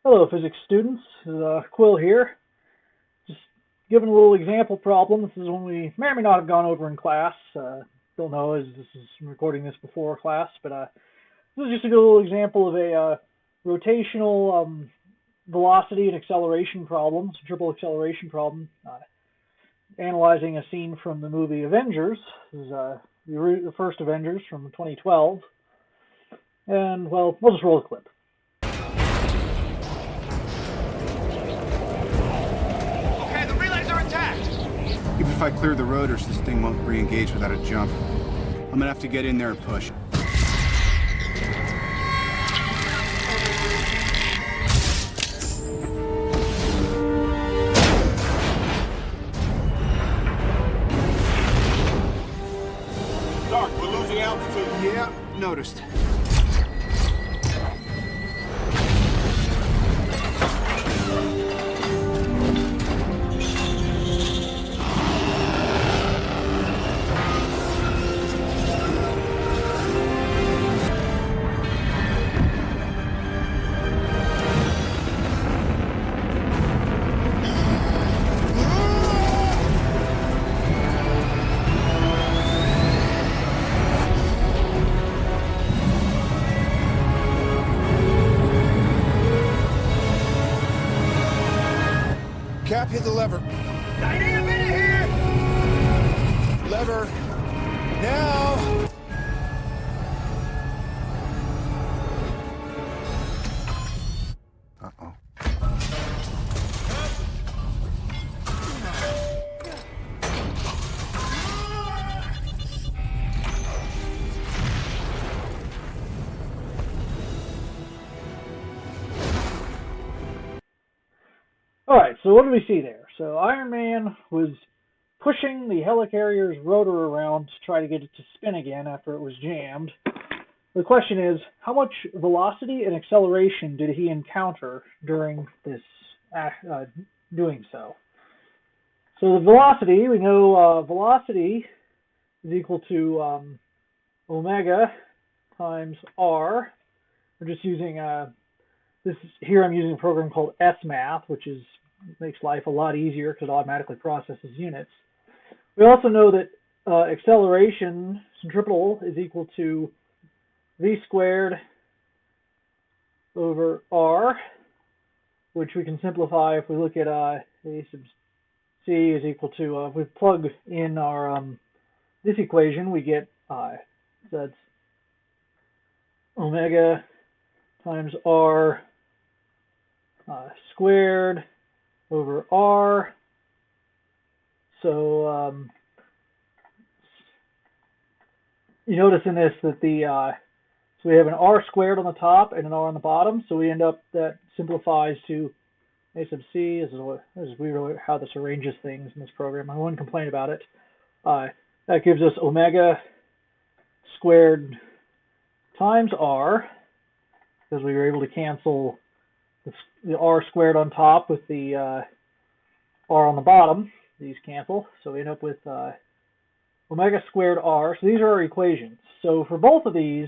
Hello, physics students. This is Quill here. Just giving a little example problem. This is one we may or may not have gone over in class. Don't know as this is I'm recording this before class, but this is just a good little example of a rotational velocity and acceleration problem. It's a triple acceleration problem. Analyzing a scene from the movie Avengers. This is the first Avengers from 2012. And, well, we'll just roll the clip. Even if I clear the rotors, this thing won't re-engage without a jump. I'm gonna have to get in there and push. Dark, we're losing altitude. Yeah, noticed. Cap, hit the lever. I need a minute here! Lever. Now! Uh-oh. Alright, so what do we see there? So Iron Man was pushing the heli-carrier's rotor around to try to get it to spin again after it was jammed. The question is, how much velocity and acceleration did he encounter during this doing so? So the velocity, we know velocity is equal to omega times r. We're just using here I'm using a program called SMath, which makes life a lot easier because it automatically processes units. We also know that acceleration, centripetal, is equal to v squared over r, which we can simplify if we look at a sub c is equal to, if we plug in our this equation, we get that's omega times r squared over r. So you notice in this that so we have an r squared on the top and an r on the bottom. So we end up that simplifies to a sub c. This is weird how this arranges things in this program. I wouldn't complain about it. That gives us omega squared times r, because we were able to cancel the r squared on top with the r on the bottom. These cancel, so we end up with omega squared r. So these are our equations. So for both of these,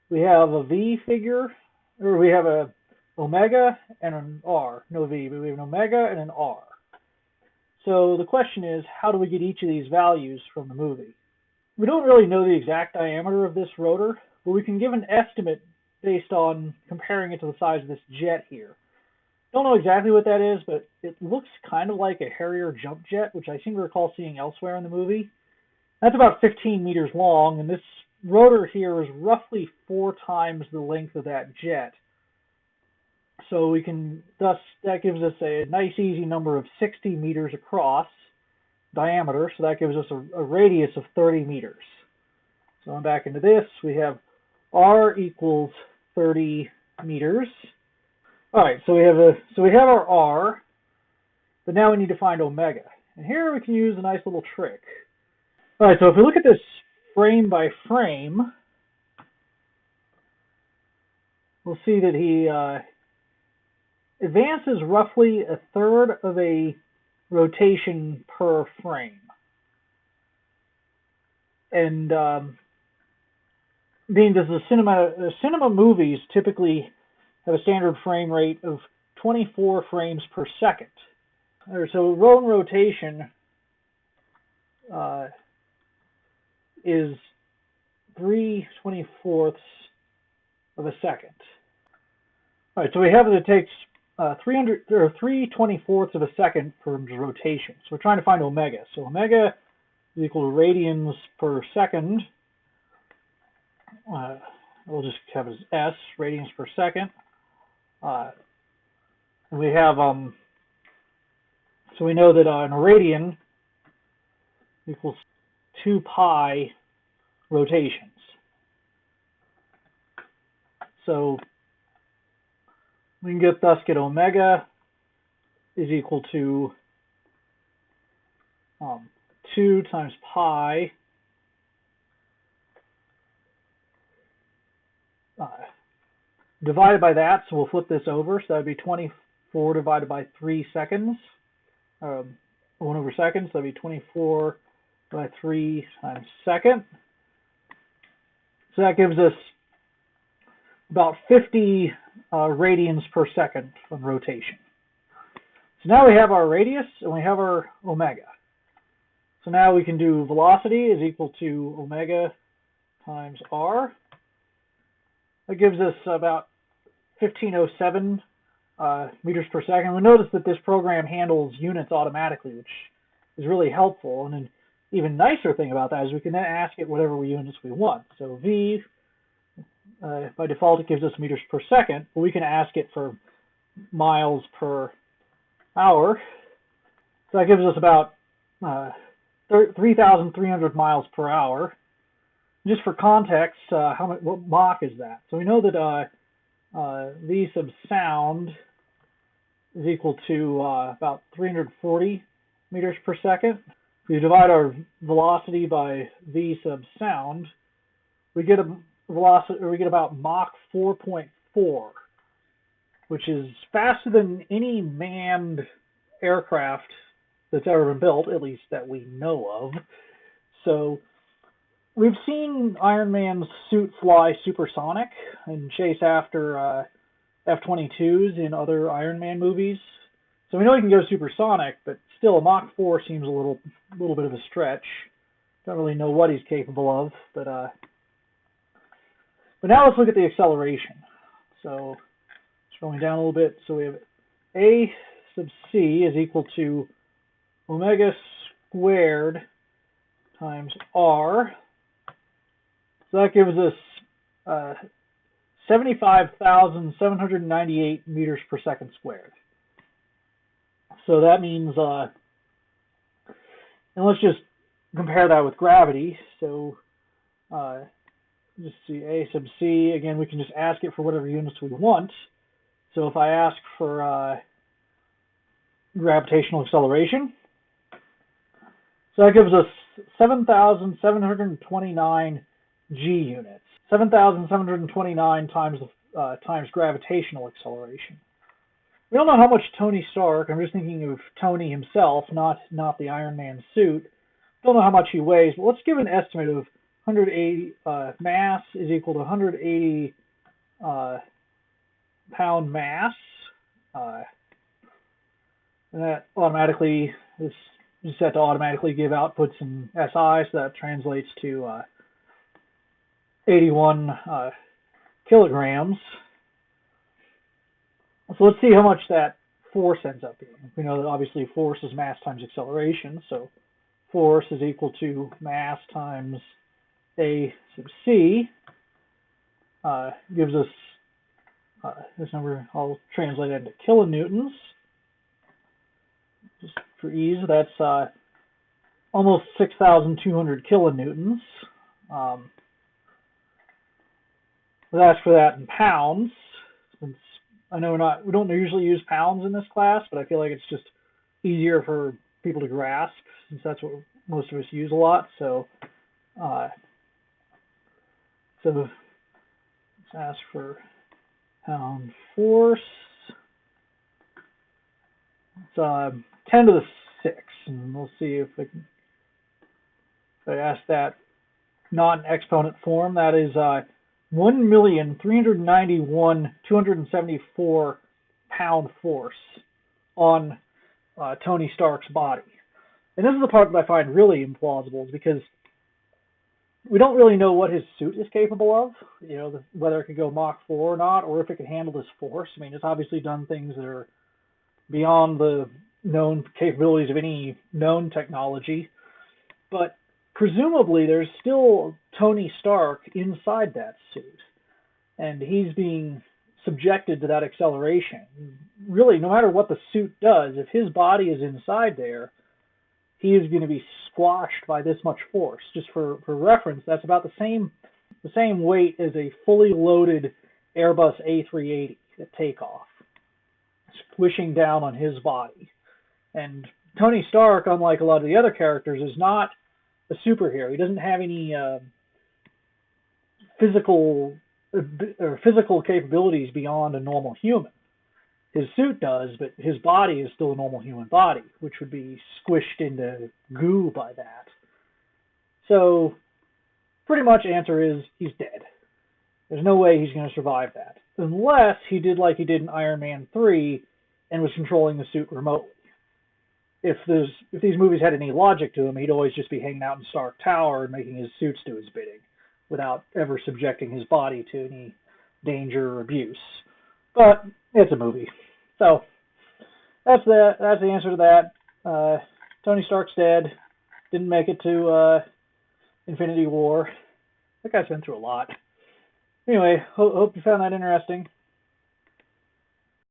we have a v figure, or we have a omega and an r. No v, but we have an omega and an r. So the question is, how do we get each of these values from the movie? We don't really know the exact diameter of this rotor, but we can give an estimate based on comparing it to the size of this jet here. Don't know exactly what that is, but it looks kind of like a Harrier jump jet, which I seem to recall seeing elsewhere in the movie. That's about 15 meters long, and this rotor here is roughly 4 times the length of that jet. So we can, thus, that gives us a nice easy number of 60 meters across diameter, so that gives us a radius of 30 meters. So I'm back into this. We have r equals 30 meters. All right, so we have our r, but now we need to find omega. And here we can use a nice little trick. All right, so if we look at this frame by frame, we'll see that he advances roughly a third of a rotation per frame. And being that the cinema movies typically have a standard frame rate of 24 frames per second. So roll and rotation is 3/24 of a second. All right, so we have that it takes 3/24 of a second for rotation. So we're trying to find omega. So omega is equal to radians per second. We'll just have it as S, radians per second. And we have, so we know that an radian equals 2 pi rotations. So we can thus get omega is equal to 2 times pi divided by that, so we'll flip this over, so that would be 24 divided by 3 seconds, 1 over seconds, so that would be 24 by 3 times second. So that gives us about 50 radians per second of rotation. So now we have our radius and we have our omega. So now we can do velocity is equal to omega times r. That gives us about 1507 meters per second. We notice that this program handles units automatically, which is really helpful. And an even nicer thing about that is we can then ask it whatever units we want. So V, by default, it gives us meters per second, but we can ask it for miles per hour. So that gives us about 3,300 miles per hour. Just for context, what Mach is that? So we know that V sub sound is equal to about 340 meters per second. If we divide our velocity by V sub sound, we get a velocity, or we get about Mach 4.4, which is faster than any manned aircraft that's ever been built, at least that we know of. So we've seen Iron Man's suit fly supersonic and chase after F-22s in other Iron Man movies. So we know he can go supersonic, but still a Mach 4 seems a little bit of a stretch. Don't really know what he's capable of, but now let's look at the acceleration. So scrolling down a little bit, so we have A sub c is equal to omega squared times r. So that gives us 75,798 meters per second squared. So that means, and let's just compare that with gravity. So just see A sub c, again, we can just ask it for whatever units we want. So if I ask for gravitational acceleration, so that gives us 7,729 G units. 7,729 times gravitational acceleration. We don't know how much Tony Stark, I'm just thinking of Tony himself, not the Iron Man suit. Don't know how much he weighs, but let's give an estimate of 180, mass is equal to 180 pound mass. And that automatically is set to automatically give outputs in SI, so that translates to 81 kilograms. So let's see how much that force ends up being. We know that obviously force is mass times acceleration, so force is equal to mass times A sub c. Gives us this number, I'll translate it into kilonewtons. Just for ease, that's almost 6,200 kilonewtons. Let's ask for that in pounds. Since I know we don't usually use pounds in this class, but I feel like it's just easier for people to grasp since that's what most of us use a lot. So, let's ask for pound force. It's 10 to the 6, and we'll see if I ask that not in exponent form. That is 1,391,274 force on Tony Stark's body. And this is the part that I find really implausible, is because we don't really know what his suit is capable of, whether it could go Mach 4 or not, or if it can handle this force. I mean, it's obviously done things that are beyond the known capabilities of any known technology, but presumably there's still Tony Stark inside that suit, and he's being subjected to that acceleration. Really, no matter what the suit does, if his body is inside there, he is going to be squashed by this much force. Just for reference, that's about the same weight as a fully loaded Airbus A380 at takeoff, squishing down on his body. And Tony Stark, unlike a lot of the other characters, is not a superhero. He doesn't have any physical capabilities beyond a normal human. His suit does, but his body is still a normal human body, which would be squished into goo by that. So, pretty much answer is he's dead. There's no way he's going to survive that, unless he did like he did in Iron Man 3 and was controlling the suit remotely. If these movies had any logic to them, he'd always just be hanging out in Stark Tower and making his suits do his bidding, without ever subjecting his body to any danger or abuse. But it's a movie. So that's the answer to that. Tony Stark's dead. Didn't make it to Infinity War. That guy's been through a lot. Anyway, hope you found that interesting.